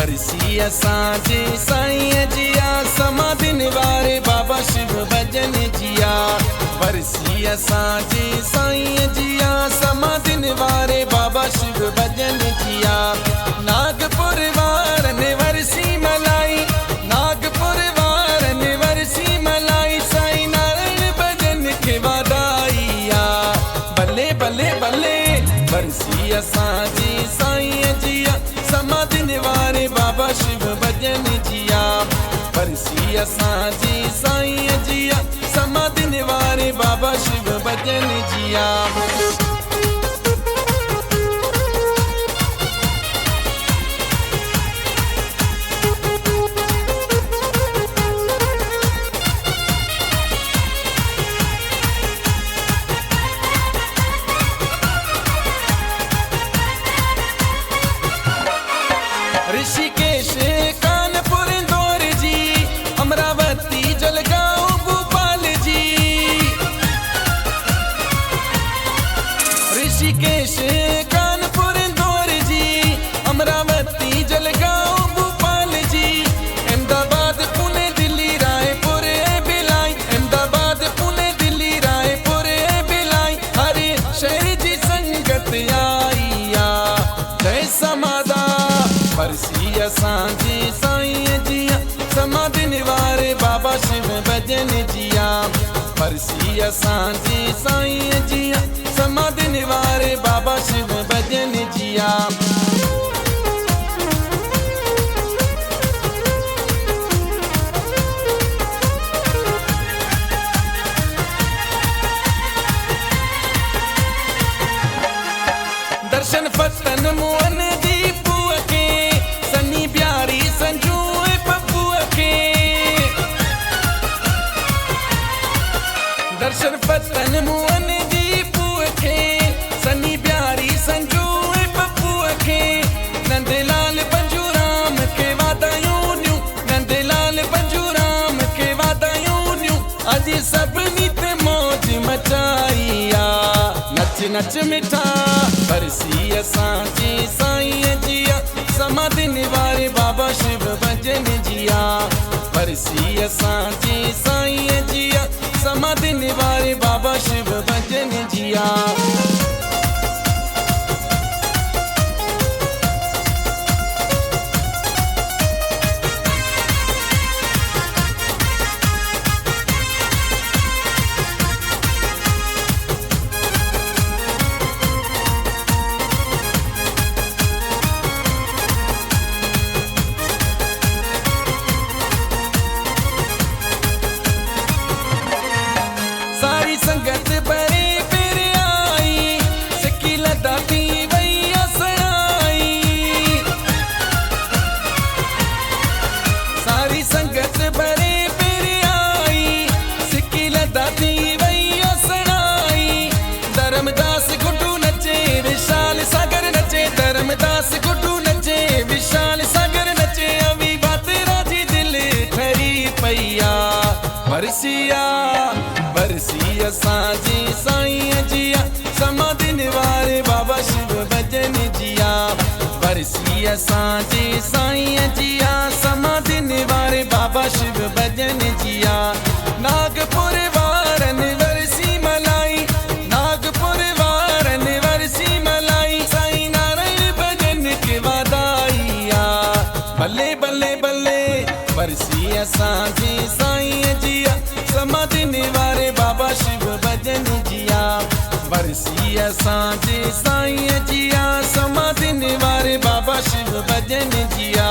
वरसी असांजे साईं जिया समाधि निवारे बाबा शिव भजन जिया। वरसी असांजे साईं जिया समाधि निवारे बाबा शिव भजन जिया। नागपुर वारन वरसी मलाई, नागपुर वारन वरसी मलाई, साईं नारायण भजन के वादाईया। भले भले भले वरसी असांजी साईं जिया समाधि निवारे बाबा शिव भजन जिया। वरसी असांजी साईं जिया समाधि निवारे बाबा शिव भजन जिया। ऋषिकेश कानपुर इंदौर जी, अमरावती जलगांव भोपाल जी। ऋषिकेश कानपुर इंदौर जी, अमरावती जलगांव भोपाल जी। अहमदाबाद पुणे दिल्ली रायपुर भिलाई, अहमदाबाद पुणे दिल्ली रायपुर भिलाई। हरे शहर जी संगत आईया जय समाधा। वरसी असांजी साईं जिया समाधि निवारे बाबा शिव भजन जिया। वरसी असांजी साईं जिया समाधि निवारे बाबा शिव भजन जिया। दर्शन फतन मोहन दीपू के, सनी प्यारी संजू पप्पू के। दर्शन फतन मोहन दीपू के, सनी प्यारी संजू पप्पू के। नंदलाल पंजूराम के वादायूं न्यू, नंदलाल पंजूराम के वादायूं न्यू। अज सभनी ते मौज मचाईया नच नच मिठा। वरसी असांजी साईं जिया समाधि निवारे बाबा शिव भजन जिया। वरसी असांजी साईं जिया समाधि निवारे बाबा शिव भजन जिया। सारी संगत परे फिर आई, सिक्की लदाती भैया सड़ाई। सारी संगत परे फिर आई, सिक्की लदाती भैया सड़ाई। धर्मदास गुड्डू नचे विशाल सागर नचे, धर्मदास गुड्डू नचे विशाल सागर नचे। अभी बात राजी दिल ठहरी पैया। वरसिया वरसी असांजी साईं जिया समाधि निवारे बाबा शिव भजन जिया। वरसी असांजी साईं जिया समाधि निवारे बाबा शिव भजन जिया। नागपुर वारन वरसी मलाई, नागपुर वारन वरसी मलाई, साईं नारायण भजन के वादाईया। भले भले भले वरसी असांजी साईं जिया समाधि निवारे बाबा शिव भजन जिया। वरसी असांजे साईं जिया समाधि निवारे बाबा शिव भजन जिया।